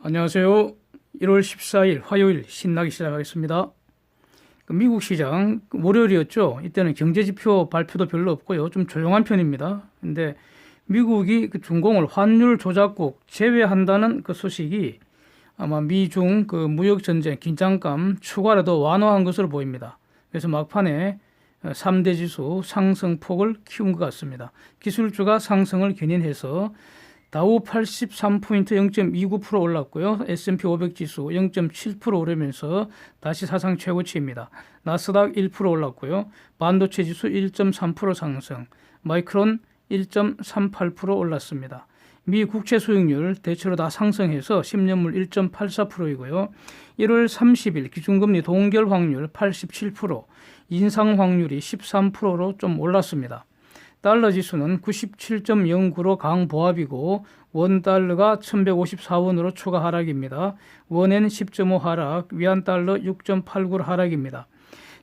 안녕하세요. 1월 14일 화요일 신나게 시작하겠습니다. 미국 시장 월요일이었죠. 이때는 경제지표 발표도 별로 없고요. 좀 조용한 편입니다. 근데 미국이 중공을 환율 조작국 제외한다는 그 소식이 아마 미중 무역전쟁 긴장감 추가라도 완화한 것으로 보입니다. 그래서 막판에 3대 지수 상승폭을 키운 것 같습니다. 기술주가 상승을 견인해서 다우 83포인트 0.29% 올랐고요. S&P 500 지수 0.7% 오르면서 다시 사상 최고치입니다. 나스닥 1% 올랐고요. 반도체 지수 1.3% 상승, 마이크론 1.38% 올랐습니다. 미 국채 수익률 대체로 다 상승해서 10년물 1.84%이고요. 1월 30일 기준금리 동결 확률 87%, 인상 확률이 13%로 좀 올랐습니다. 달러 지수는 97.09로 강보합이고 원달러가 1154원으로 추가 하락입니다. 원엔 10.5 하락, 위안달러 6.89 하락입니다.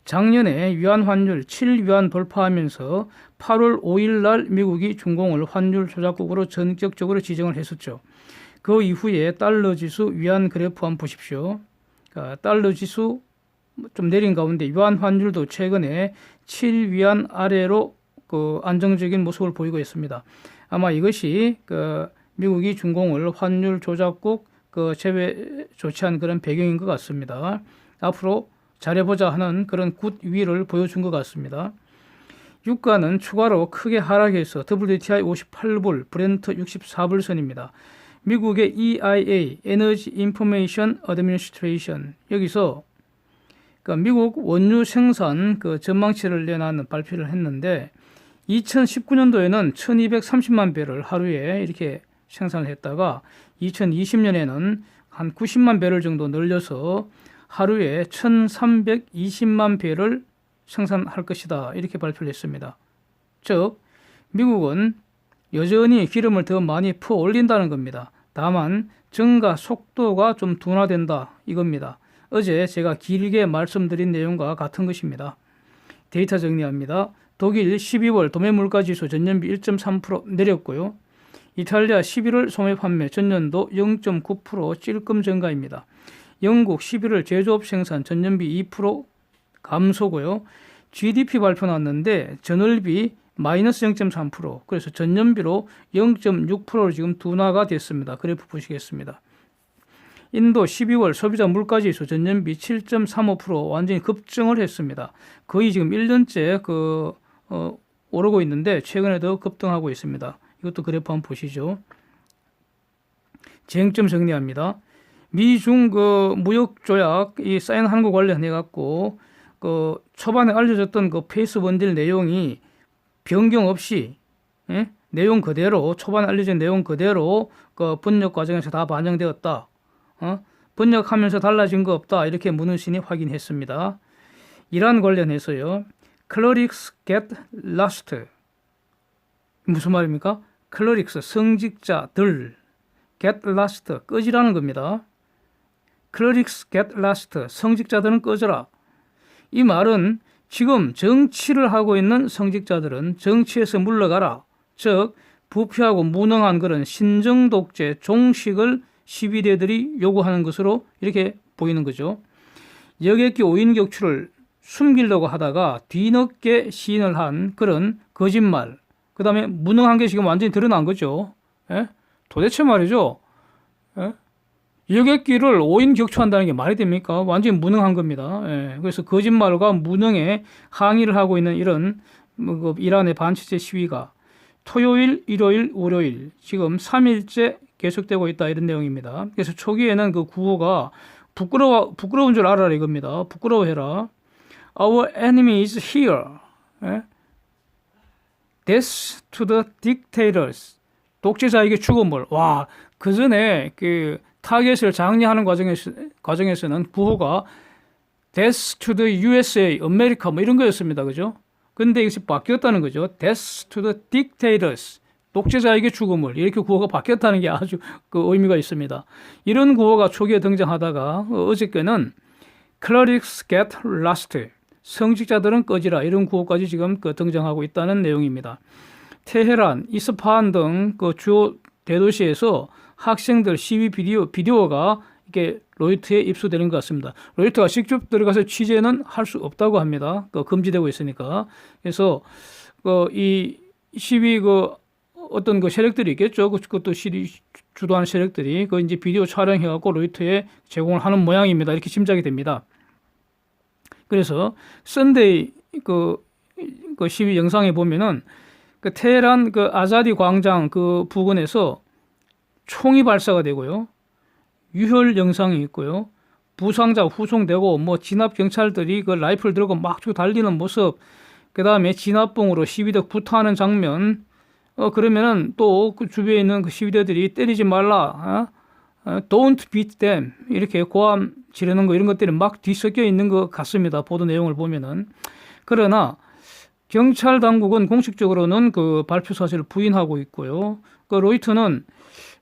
작년에 위안 환율 7위안 돌파하면서 8월 5일 날 미국이 중공을 환율 조작국으로 전격적으로 지정을 했었죠. 그 이후에 달러 지수 위안 그래프 한번 보십시오. 달러 지수 좀 내린 가운데 위안 환율도 최근에 7위안 아래로 안정적인 모습을 보이고 있습니다. 아마 이것이 미국이 중공을 환율 조작국 제외 조치한 그런 배경인 것 같습니다. 앞으로 잘해보자 하는 그런 굿위를 보여준 것 같습니다. 유가는 추가로 크게 하락해서 WTI 58불, 브렌트 64불 선입니다. 미국의 EIA, Energy Information Administration, 여기서 미국 원유 생산 전망치를 내놓는 발표를 했는데 2019년도에는 1230만 배를 하루에 이렇게 생산을 했다가 2020년에는 한 90만 배를 정도 늘려서 하루에 1320만 배를 생산할 것이다. 이렇게 발표를 했습니다. 즉 미국은 여전히 기름을 더 많이 퍼 올린다는 겁니다. 다만 증가 속도가 좀 둔화된다 이겁니다. 어제 제가 길게 말씀드린 내용과 같은 것입니다. 데이터 정리합니다. 독일 12월 도매 물가지수 전년비 1.3% 내렸고요. 이탈리아 11월 소매 판매 전년도 0.9% 찔끔 증가입니다. 영국 11월 제조업 생산 전년비 2% 감소고요. GDP 발표 났는데 전월비 마이너스 0.3%, 그래서 전년비로 0.6%로 지금 둔화가 됐습니다. 그래프 보시겠습니다. 인도 12월 소비자 물가지수 전년비 7.35% 완전히 급증을 했습니다. 거의 지금 1년째 오르고 있는데 최근에 더 급등하고 있습니다. 이것도 그래프 한번 보시죠. 쟁점 정리합니다. 미중 무역 조약이 사인하는 거 관련해 갖고 초반에 알려졌던 페이스 원딜 내용이 변경 없이 내용 그대로 초반에 알려진 내용 그대로 번역 과정에서 다 반영되었다. 번역하면서 달라진 거 없다. 이렇게 문은신이 확인했습니다. 이란 관련해서요. Clerics get lost. 무슨 말입니까? Clerics, 성직자들. get lost, 꺼지라는 겁니다. Clerics get lost, 성직자들은 꺼져라. 이 말은 지금 정치를 하고 있는 성직자들은 정치에서 물러가라. 즉 부패하고 무능한 그런 신정독재, 종식을 12대들이 요구하는 것으로 이렇게 보이는 거죠. 여객기 5인 격추를 숨기려고 하다가 뒤늦게 시인을 한 그런 거짓말, 그 다음에 무능한 게 지금 완전히 드러난 거죠. 예? 도대체 말이죠. 예? 여객기를 5인 격추한다는 게 말이 됩니까? 완전히 무능한 겁니다. 예. 그래서 거짓말과 무능에 항의를 하고 있는 이런 이란의 반체제 시위가 토요일, 일요일, 월요일 지금 3일째 계속되고 있다 이런 내용입니다. 그래서 초기에는 그 구호가 부끄러운 줄 알아라 이겁니다. 부끄러워해라. Our enemy is here. 예? Death to the dictators. 독재자에게 죽음을. 와, 그 전에 타겟을 장려하는 과정에서는 구호가 Death to the USA, 아메리카 이런 거였습니다. 그죠? 근데 이것이 바뀌었다는 거죠. Death to the dictators. 독재자에게 죽음을. 이렇게 구호가 바뀌었다는 게 아주 의미가 있습니다. 이런 구호가 초기에 등장하다가 어저께는 Clerics get lost. 성직자들은 꺼지라. 이런 구호까지 지금 등장하고 있다는 내용입니다. 테헤란, 이스파한 등 주요 대도시에서 학생들 시위 비디오가 이렇게 로이터에 입수되는 것 같습니다. 로이터가 직접 들어가서 취재는 할 수 없다고 합니다. 금지되고 있으니까. 그래서 이 시위 어떤 세력들이 있겠죠. 그것도 시위 주도하는 세력들이 이제 비디오 촬영해갖고 로이터에 제공을 하는 모양입니다. 이렇게 짐작이 됩니다. 그래서 썬데이 시위 영상에 보면은 테헤란 아자디 광장 부근에서 총이 발사가 되고요. 유혈 영상이 있고요. 부상자 후송되고 진압 경찰들이 라이플 들고 막 달리는 모습, 그 다음에 진압봉으로 시위대 구타하는 장면, 그러면은 또 그 주변에 있는 시위대들이 때리지 말라, don't beat them 이렇게 고함 지르는 거 이런 것들이 막 뒤섞여 있는 것 같습니다. 보도 내용을 보면은. 그러나 경찰 당국은 공식적으로는 발표 사실을 부인하고 있고요. 로이터는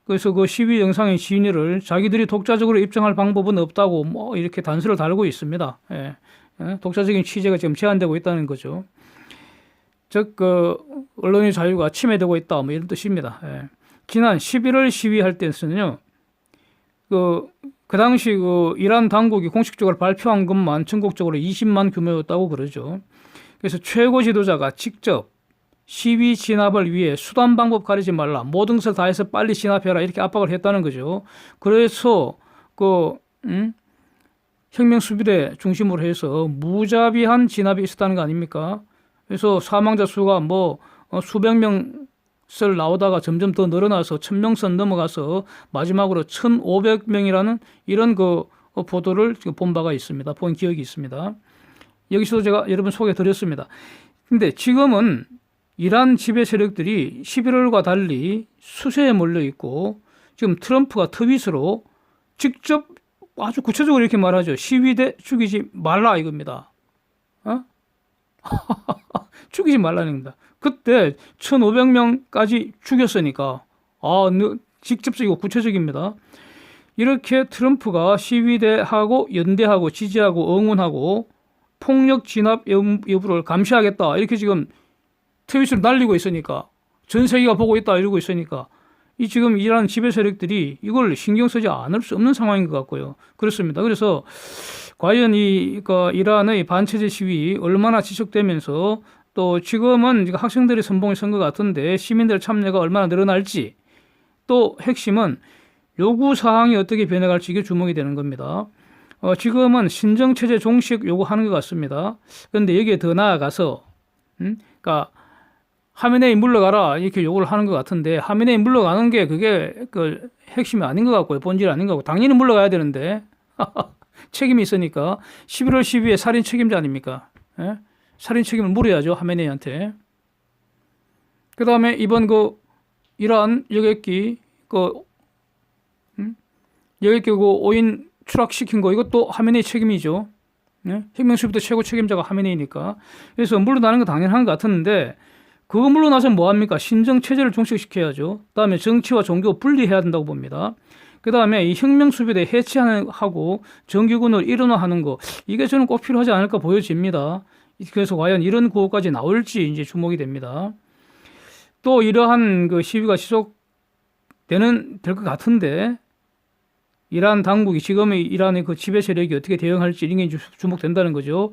그래서 시위 영상의 진위를 자기들이 독자적으로 입증할 방법은 없다고 이렇게 단서를 달고 있습니다. 예. 독자적인 취재가 지금 제한되고 있다는 거죠. 즉 언론의 자유가 침해되고 있다 이런 뜻입니다. 예. 지난 11월 시위할 때는요. 그 당시 이란 당국이 공식적으로 발표한 것만 전국적으로 20만 규모였다고 그러죠. 그래서 최고 지도자가 직접 시위 진압을 위해 수단 방법 가리지 말라, 모든 것을 다해서 빨리 진압해라 이렇게 압박을 했다는 거죠. 그래서 혁명 수비대 중심으로 해서 무자비한 진압이 있었다는 거 아닙니까? 그래서 사망자 수가 수백 명설 나오다가 점점 더 늘어나서 1000명선 넘어가서 마지막으로 1500명이라는 이런 보도를 본 바가 있습니다. 본 기억이 있습니다. 여기서도 제가 여러분 소개해 드렸습니다. 근데 지금은 이란 지배 세력들이 11월과 달리 수세에 몰려 있고 지금 트럼프가 트윗으로 직접 아주 구체적으로 이렇게 말하죠. 시위대 죽이지 말라 이겁니다. 죽이지 말라는 겁니다. 그때 1500명까지 죽였으니까 직접적이고 구체적입니다. 이렇게 트럼프가 시위대하고 연대하고 지지하고 응원하고 폭력 진압 여부를 감시하겠다 이렇게 지금 트윗을 날리고 있으니까 전 세계가 보고 있다 이러고 있으니까 지금 이란 지배 세력들이 이걸 신경 쓰지 않을 수 없는 상황인 것 같고요. 그렇습니다. 그래서 과연 이란의 반체제 시위 얼마나 지속되면서 또 지금은 학생들이 선봉에 선 것 같은데 시민들 참여가 얼마나 늘어날지, 또 핵심은 요구 사항이 어떻게 변해갈지 이게 주목이 되는 겁니다. 지금은 신정체제 종식 요구하는 것 같습니다. 그런데 여기에 더 나아가서 그러니까 하메네이 물러가라 이렇게 요구를 하는 것 같은데 하메네이 물러가는 게 그게 핵심이 아닌 것 같고요. 본질이 아닌 것 같고 당연히 물러가야 되는데 책임이 있으니까 11월 12일 살인 책임자 아닙니까? 예? 살인 책임을 물어야죠. 하메네이한테. 그 다음에 이번 이란 여객기 여객기 5인 추락시킨 거 이것도 하메네이 책임이죠. 예? 혁명수비대 최고 책임자가 하메네이니까. 그래서 물러나는 거 당연한 것 같았는데 그거 물러나서 뭐합니까? 신정체제를 종식시켜야죠. 그 다음에 정치와 종교 분리해야 된다고 봅니다. 그 다음에 이 혁명수비대 해체하고 정규군을 일원화하는 거 이게 저는 꼭 필요하지 않을까 보여집니다. 그래서 과연 이런 구호까지 나올지 이제 주목이 됩니다. 또 이러한 시위가 지속될 것 같은데 이란 당국이 지금의 이란의 지배 세력이 어떻게 대응할지 이런 게 주목된다는 거죠.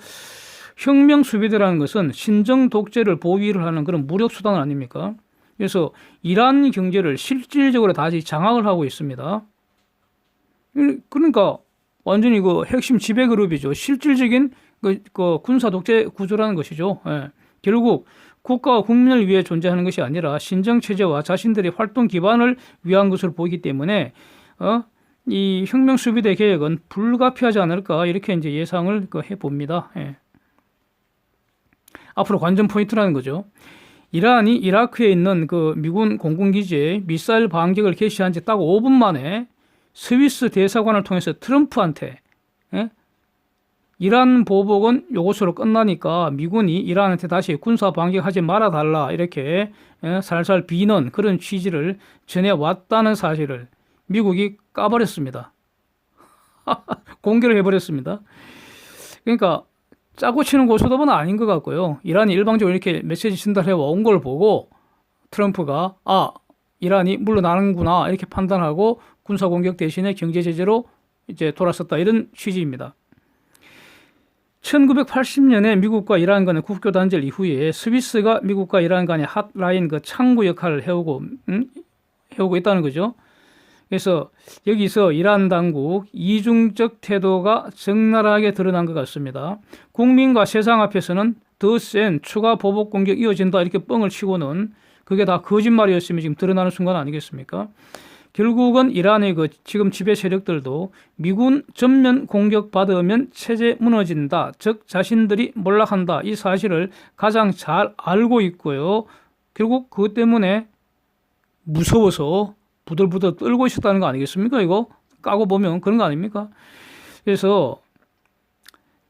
혁명 수비대라는 것은 신정 독재를 보위를 하는 그런 무력 수단 아닙니까? 그래서 이란 경제를 실질적으로 다시 장악을 하고 있습니다. 그러니까 완전히 핵심 지배 그룹이죠. 실질적인 군사 독재 구조라는 것이죠. 예. 결국 국가와 국민을 위해 존재하는 것이 아니라 신정 체제와 자신들의 활동 기반을 위한 것으로 보이기 때문에 이 혁명 수비대 계획은 불가피하지 않을까 이렇게 이제 예상을 해봅니다. 예. 앞으로 관전 포인트라는 거죠. 이란이 이라크에 있는 미군 공군기지에 미사일 반격을 개시한 지 딱 5분 만에 스위스 대사관을 통해서 트럼프한테 이란 보복은 요것으로 끝나니까 미군이 이란한테 다시 군사 반격하지 말아달라 이렇게 살살 비는 그런 취지를 전해왔다는 사실을 미국이 까버렸습니다. 공개를 해버렸습니다. 그러니까 짜고 치는 고소답은 아닌 것 같고요. 이란이 일방적으로 이렇게 메시지 전달해 온 걸 보고 트럼프가 이란이 물러나는구나 이렇게 판단하고 군사 공격 대신에 경제 제재로 이제 돌아섰다 이런 취지입니다. 1980년에 미국과 이란 간의 국교 단절 이후에 스위스가 미국과 이란 간의 핫라인 그 창구 역할을 해오고 있다는 거죠. 그래서 여기서 이란 당국 이중적 태도가 적나라하게 드러난 것 같습니다. 국민과 세상 앞에서는 더 센 추가 보복 공격 이어진다 이렇게 뻥을 치고는 그게 다 거짓말이었으면 지금 드러나는 순간 아니겠습니까? 결국은 이란의 그 지금 지배 세력들도 미군 전면 공격받으면 체제 무너진다. 즉 자신들이 몰락한다. 이 사실을 가장 잘 알고 있고요. 결국 그것 때문에 무서워서 부들부들 떨고 있었다는 거 아니겠습니까? 이거 까고 보면 그런 거 아닙니까? 그래서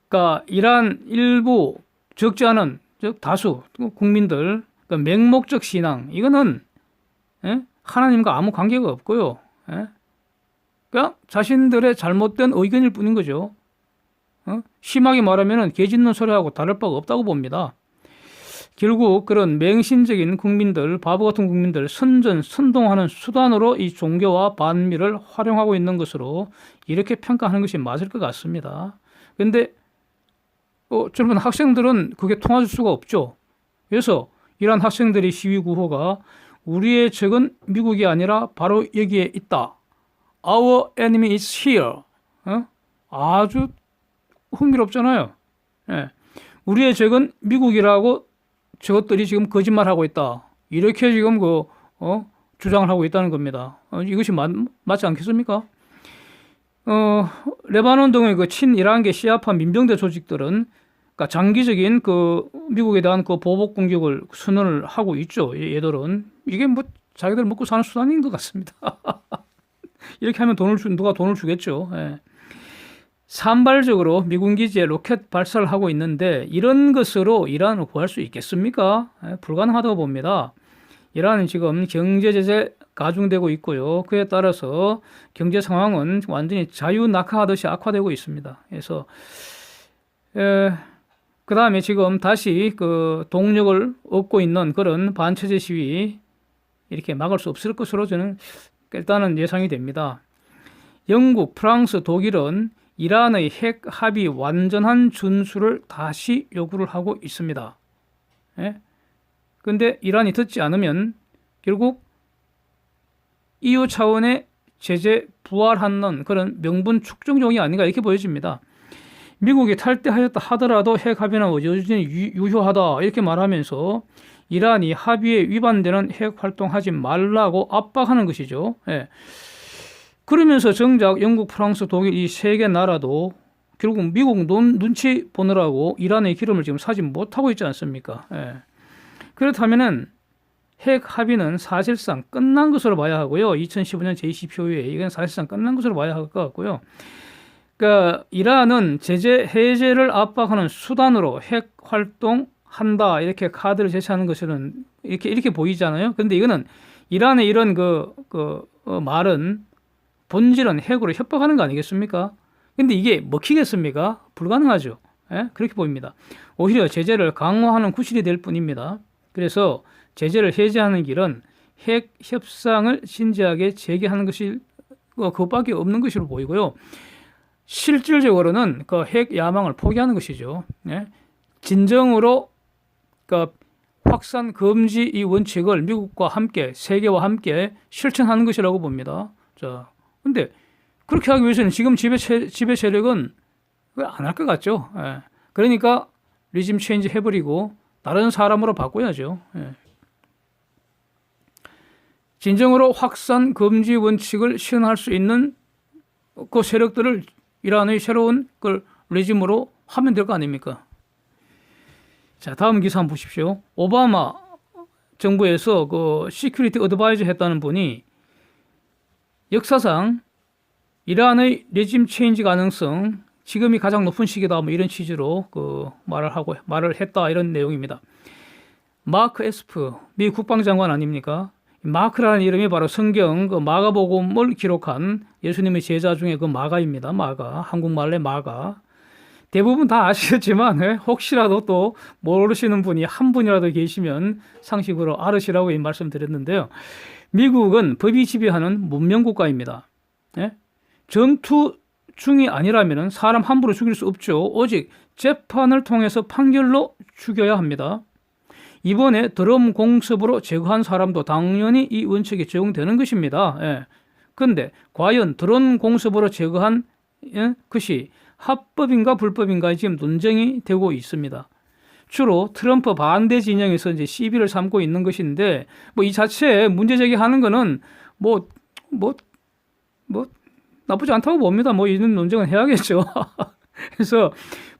그러니까 이란 일부 적지 않은 즉 다수 국민들 그러니까 맹목적 신앙 이거는 하나님과 아무 관계가 없고요. 그러니까 자신들의 잘못된 의견일 뿐인 거죠. 심하게 말하면 개 짖는 소리하고 다를 바가 없다고 봅니다. 결국 그런 맹신적인 국민들, 바보 같은 국민들 선동하는 수단으로 이 종교와 반미를 활용하고 있는 것으로 이렇게 평가하는 것이 맞을 것 같습니다. 그런데 젊은 학생들은 그게 통할 수가 없죠. 그래서 이란 학생들의 시위 구호가 우리의 적은 미국이 아니라 바로 여기에 있다. Our enemy is here. 아주 흥미롭잖아요. 우리의 적은 미국이라고 저것들이 지금 거짓말하고 있다. 이렇게 지금 주장을 하고 있다는 겁니다. 이것이 맞지 않겠습니까? 레바논 등의 그 친이란계 시아파 민병대 조직들은 그러니까 장기적인 미국에 대한 보복 공격을 선언을 하고 있죠. 얘들은 이게 자기들 먹고 사는 수단인 것 같습니다. 이렇게 하면 누가 돈을 주겠죠. 산발적으로 미군 기지에 로켓 발사를 하고 있는데 이런 것으로 이란을 구할 수 있겠습니까? 불가능하다고 봅니다. 이란은 지금 경제 제재 가중되고 있고요. 그에 따라서 경제 상황은 완전히 자유낙하하듯이 악화되고 있습니다. 그래서 그 다음에 지금 다시 동력을 얻고 있는 그런 반체제 시위 이렇게 막을 수 없을 것으로 저는 일단은 예상이 됩니다. 영국, 프랑스, 독일은 이란의 핵 합의 완전한 준수를 다시 요구를 하고 있습니다. 그런데 이란이 듣지 않으면 결국 EU 차원의 제재 부활하는 그런 명분 축적용이 아닌가 이렇게 보여집니다. 미국이 탈퇴하였다 하더라도 핵 합의는 여전히 유효하다 이렇게 말하면서 이란이 합의에 위반되는 핵 활동하지 말라고 압박하는 것이죠. 그러면서 정작 영국, 프랑스, 독일 이 세 개 나라도 결국 미국 눈치 보느라고 이란의 기름을 지금 사지 못하고 있지 않습니까? 그렇다면은 핵 합의는 사실상 끝난 것으로 봐야 하고요. 2015년 제20 효의에 이건 사실상 끝난 것으로 봐야 할 것 같고요. 그러니까 이란은 제재 해제를 압박하는 수단으로 핵 활동한다 이렇게 카드를 제시하는 것은 이렇게 보이잖아요. 그런데 이거는 이란의 이런 말은 본질은 핵으로 협박하는 거 아니겠습니까? 근데 이게 먹히겠습니까? 불가능하죠. 그렇게 보입니다. 오히려 제재를 강화하는 구실이 될 뿐입니다. 그래서 제재를 해제하는 길은 핵 협상을 진지하게 재개하는 것이 그것밖에 없는 것으로 보이고요. 실질적으로는 핵 야망을 포기하는 것이죠. 진정으로 확산 금지 이 원칙을 미국과 함께 세계와 함께 실천하는 것이라고 봅니다. 자, 근데 그렇게 하기 위해서는 지금 지배 세력은 안 할 것 같죠. 그러니까 리짐 체인지 해버리고 다른 사람으로 바꿔야죠. 진정으로 확산 금지 원칙을 실현할 수 있는 그 세력들을 이란의 새로운 레짐으로 하면 될 거 아닙니까? 자, 다음 기사 한번 보십시오. 오바마 정부에서 시큐리티 어드바이저 했다는 분이 역사상 이란의 레짐 체인지 가능성 지금이 가장 높은 시기다 이런 취지로 말을 했다 이런 내용입니다. 마크 에스프 미 국방장관 아닙니까? 마크라는 이름이 바로 성경 마가복음을 기록한 예수님의 제자 중에 마가입니다. 마가 한국말로 마가. 대부분 다 아시겠지만 혹시라도 또 모르시는 분이 한 분이라도 계시면 상식으로 알으시라고 말씀드렸는데요. 미국은 법이 지배하는 문명국가입니다. 예? 전투 중이 아니라면 사람 함부로 죽일 수 없죠. 오직 재판을 통해서 판결로 죽여야 합니다. 이번에 드럼 공습으로 제거한 사람도 당연히 이 원칙에 적용되는 것입니다. 예. 그런데 과연 드론 공습으로 제거한 것이 합법인가 불법인가 지금 논쟁이 되고 있습니다. 주로 트럼프 반대 진영에서 이제 시비를 삼고 있는 것인데 뭐 이 자체에 문제 제기하는 거는 뭐 나쁘지 않다고 봅니다. 뭐 이런 논쟁은 해야겠죠. 그래서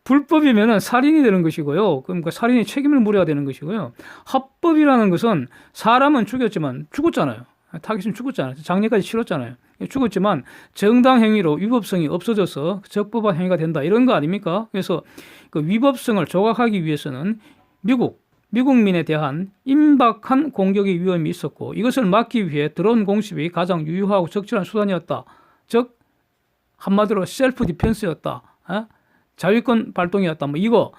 불법이면은 살인이 되는 것이고요. 그러니까 살인의 책임을 물어야 되는 것이고요. 합법이라는 것은 사람은 죽였지만 죽었잖아요. 타겟은 죽었잖아요. 장례까지 치렀잖아요. 죽었지만 정당 행위로 위법성이 없어져서 적법한 행위가 된다. 이런 거 아닙니까? 그래서 그 위법성을 조각하기 위해서는 미국민에 대한 임박한 공격의 위험이 있었고 이것을 막기 위해 드론 공습이 가장 유효하고 적절한 수단이었다. 즉 한마디로 셀프 디펜스였다. 자위권 발동이었다. 뭐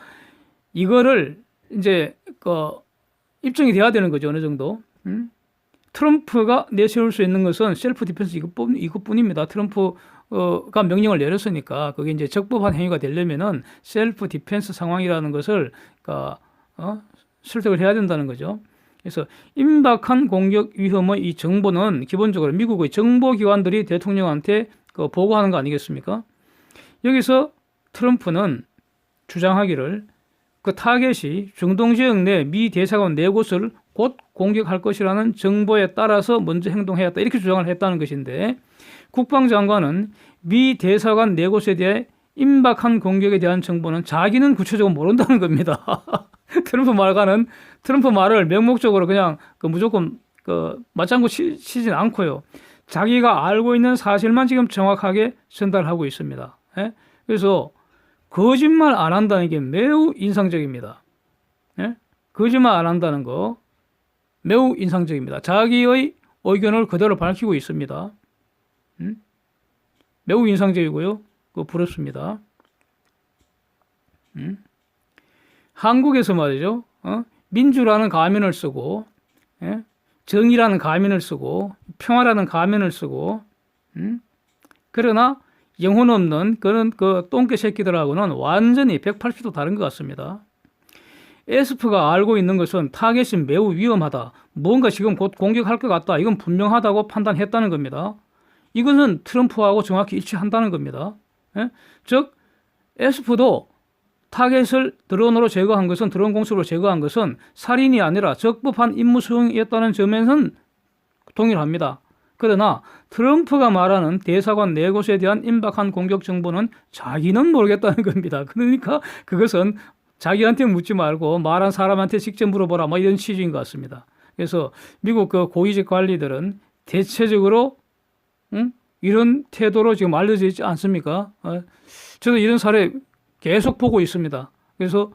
이거를 이제 입증이 돼야 되는 거죠. 어느 정도. 트럼프가 내세울 수 있는 것은 셀프 디펜스 이것뿐입니다. 트럼프가 명령을 내렸으니까 그게 이제 적법한 행위가 되려면은 셀프 디펜스 상황이라는 것을 설득을 해야 된다는 거죠. 그래서 임박한 공격 위험의 이 정보는 기본적으로 미국의 정보기관들이 대통령한테 보고하는 거 아니겠습니까? 여기서 트럼프는 주장하기를 그 타겟이 중동 지역 내 미 대사관 4곳을 곧 공격할 것이라는 정보에 따라서 먼저 행동해야 했다. 이렇게 주장을 했다는 것인데 국방장관은 미 대사관 4곳에 대해 임박한 공격에 대한 정보는 자기는 구체적으로 모른다는 겁니다. 트럼프 말을 명목적으로 그냥 무조건 맞장구 치진 않고요. 자기가 알고 있는 사실만 지금 정확하게 전달하고 있습니다. 예? 그래서 거짓말 안 한다는 게 매우 인상적입니다. 예? 거짓말 안 한다는 거 매우 인상적입니다. 자기의 의견을 그대로 밝히고 있습니다. 매우 인상적이고요. 부럽습니다. 한국에서 말이죠. 민주라는 가면을 쓰고 정의라는 가면을 쓰고 평화라는 가면을 쓰고 그러나 영혼 없는 그런 똥개 새끼들하고는 완전히 180도 다른 것 같습니다. 에스프가 알고 있는 것은 타겟이 매우 위험하다. 뭔가 지금 곧 공격할 것 같다. 이건 분명하다고 판단했다는 겁니다. 이것은 트럼프하고 정확히 일치한다는 겁니다. 예? 즉 에스프도 타겟을 드론으로 제거한 것은 드론 공습으로 제거한 것은 살인이 아니라 적법한 임무 수행이었다는 점에서는 동일합니다. 그러나 트럼프가 말하는 대사관 4곳에 대한 임박한 공격 정보는 자기는 모르겠다는 겁니다. 그러니까 그것은 자기한테 묻지 말고 말한 사람한테 직접 물어보라 뭐 이런 취지인 것 같습니다. 그래서 미국 고위직 관리들은 대체적으로 이런 태도로 지금 알려져 있지 않습니까? 저도 이런 사례 계속 보고 있습니다. 그래서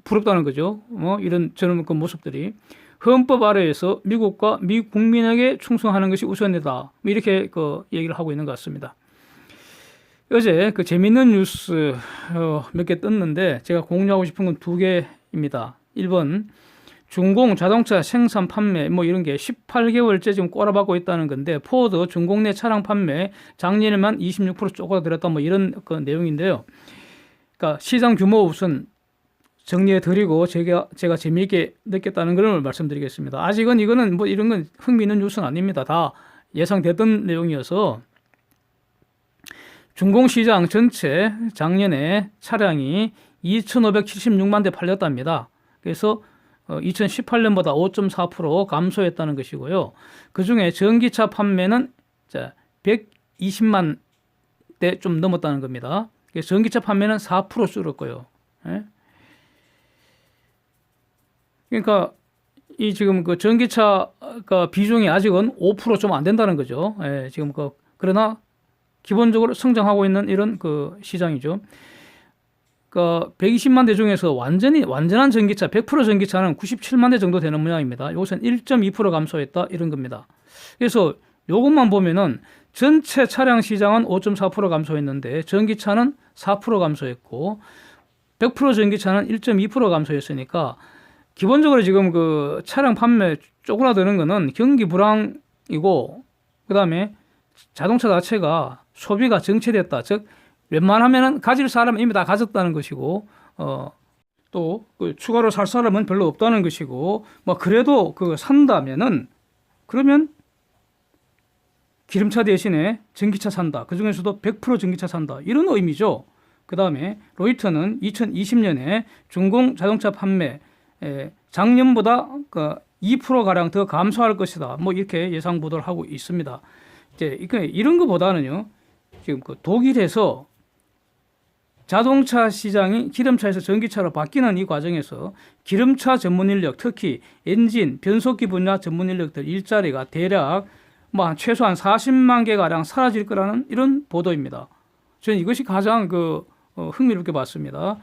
부럽다는 거죠. 저런 모습들이. 헌법 아래에서 미국과 미 국민에게 충성하는 것이 우선이다. 이렇게 얘기를 하고 있는 것 같습니다. 어제 재미있는 뉴스 몇 개 떴는데 제가 공유하고 싶은 건 2개입니다. 1번 중공 자동차 생산 판매 이런 게 18개월째 지금 꼬라박고 있다는 건데 포드 중공 내 차량 판매 작년에만 26% 쪼그라들었다 이런 내용인데요. 그러니까 시장 규모 우선 정리해 드리고 제가 재미있게 느꼈다는 걸 말씀드리겠습니다. 아직은 이거는 이런 건 흥미있는 뉴스는 아닙니다. 다 예상됐던 내용이어서 중공시장 전체 작년에 차량이 2,576만 대 팔렸답니다. 그래서 2018년보다 5.4% 감소했다는 것이고요. 그중에 전기차 판매는 120만 대 좀 넘었다는 겁니다. 그래서 전기차 판매는 4% 줄었고요. 예? 그러니까 이 지금 전기차가 비중이 아직은 5% 좀 안 된다는 거죠. 예, 지금 그러나 기본적으로 성장하고 있는 이런 시장이죠. 120만 대 중에서 완전한 전기차, 100% 전기차는 97만 대 정도 되는 모양입니다. 이것은 1.2% 감소했다 이런 겁니다. 그래서 이것만 보면은 전체 차량 시장은 5.4% 감소했는데 전기차는 4% 감소했고 100% 전기차는 1.2% 감소했으니까 기본적으로 지금 그 차량 판매 쪼그라드는 거는 경기 불황이고, 그다음에 자동차 자체가 소비가 정체됐다. 즉 웬만하면은 가질 사람은 이미 다 가졌다는 것이고, 또 그 추가로 살 사람은 별로 없다는 것이고, 뭐 그래도 그 산다면은 그러면 기름차 대신에 전기차 산다. 그 중에서도 100% 전기차 산다. 이런 의미죠. 그 다음에 로이터는 2020년에 중공 자동차 판매 작년보다 그 2%가량 더 감소할 것이다. 뭐 이렇게 예상 보도를 하고 있습니다. 이제 이런 것보다는요, 지금 그 독일에서 자동차 시장이 기름차에서 전기차로 바뀌는 이 과정에서 기름차 전문 인력, 특히 엔진, 변속기 분야 전문 인력들 일자리가 대략 뭐 최소한 40만 개가량 사라질 거라는 이런 보도입니다. 저는 이것이 가장 흥미롭게 봤습니다.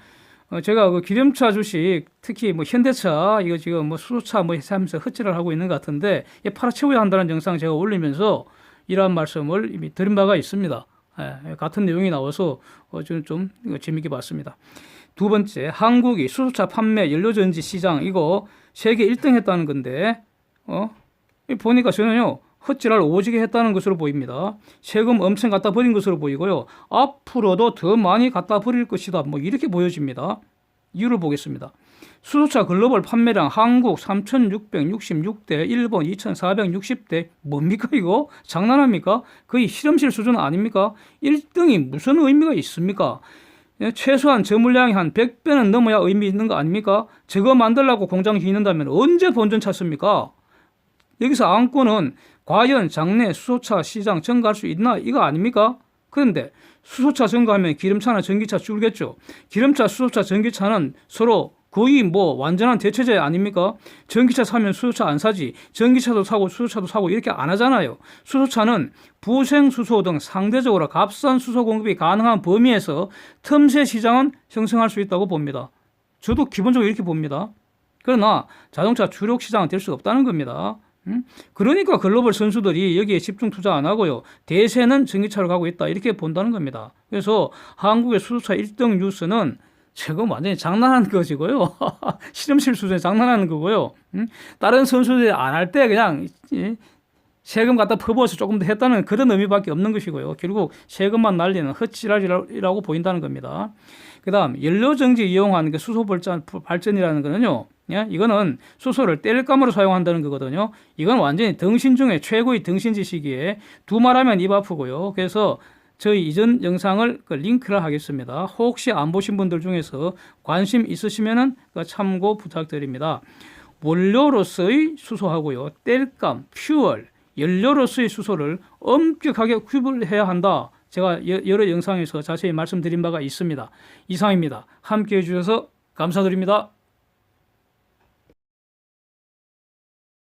제가 그 기름차 주식, 특히 뭐 현대차, 이거 지금 뭐 수소차 뭐 하면서 헛질을 하고 있는 것 같은데, 팔아채워야 한다는 영상 제가 올리면서 이러한 말씀을 이미 드린 바가 있습니다. 같은 내용이 나와서 저는 좀 재밌게 봤습니다. 두 번째, 한국이 수소차 판매 연료전지 시장 이거 세계 1등 했다는 건데, 보니까 저는요, 헛질을 오지게 했다는 것으로 보입니다. 세금 엄청 갖다 버린 것으로 보이고요. 앞으로도 더 많이 갖다 버릴 것이다. 뭐 이렇게 보여집니다. 이유를 보겠습니다. 수소차 글로벌 판매량 한국 3,666대, 일본 2,460대. 뭡니까 이거? 장난합니까? 거의 실험실 수준 아닙니까? 1등이 무슨 의미가 있습니까? 최소한 저 물량이 한 100배는 넘어야 의미 있는 거 아닙니까? 저거 만들려고 공장 짓는다면 언제 본전 찾습니까? 여기서 안건은 과연 장내 수소차 시장 증가할 수 있나? 이거 아닙니까? 그런데 수소차 증가하면 기름차나 전기차 줄겠죠. 기름차, 수소차, 전기차는 서로 거의 뭐 완전한 대체제 아닙니까? 전기차 사면 수소차 안 사지. 전기차도 사고 수소차도 사고 이렇게 안 하잖아요. 수소차는 부생수소 등 상대적으로 값싼 수소 공급이 가능한 범위에서 틈새 시장은 형성할 수 있다고 봅니다. 저도 기본적으로 이렇게 봅니다. 그러나 자동차 주력 시장은 될 수 없다는 겁니다. 그러니까 글로벌 선수들이 여기에 집중 투자 안 하고요, 대세는 전기차로 가고 있다 이렇게 본다는 겁니다. 그래서 한국의 수소차 1등 뉴스는 지금 완전히 장난하는 것이고요. 실험실 수준에 장난하는 거고요. 다른 선수들이 안 할 때 그냥 세금 갖다 퍼부어서 조금 더 했다는 그런 의미밖에 없는 것이고요. 결국 세금만 날리는 헛지랄이라고 보인다는 겁니다. 그 다음 연료정지 이용한 수소 발전이라는 거는요, 이거는 수소를 땔감으로 사용한다는 거거든요. 이건 완전히 등신 중에 최고의 등신지식이에 두 말하면 입 아프고요. 그래서 저희 이전 영상을 링크를 하겠습니다. 혹시 안 보신 분들 중에서 관심 있으시면 참고 부탁드립니다. 원료로서의 수소하고요, 땔감, 퓨얼, 연료로서의 수소를 엄격하게 구분해야 한다. 제가 여러 영상에서 자세히 말씀드린 바가 있습니다. 이상입니다. 함께해 주셔서 감사드립니다.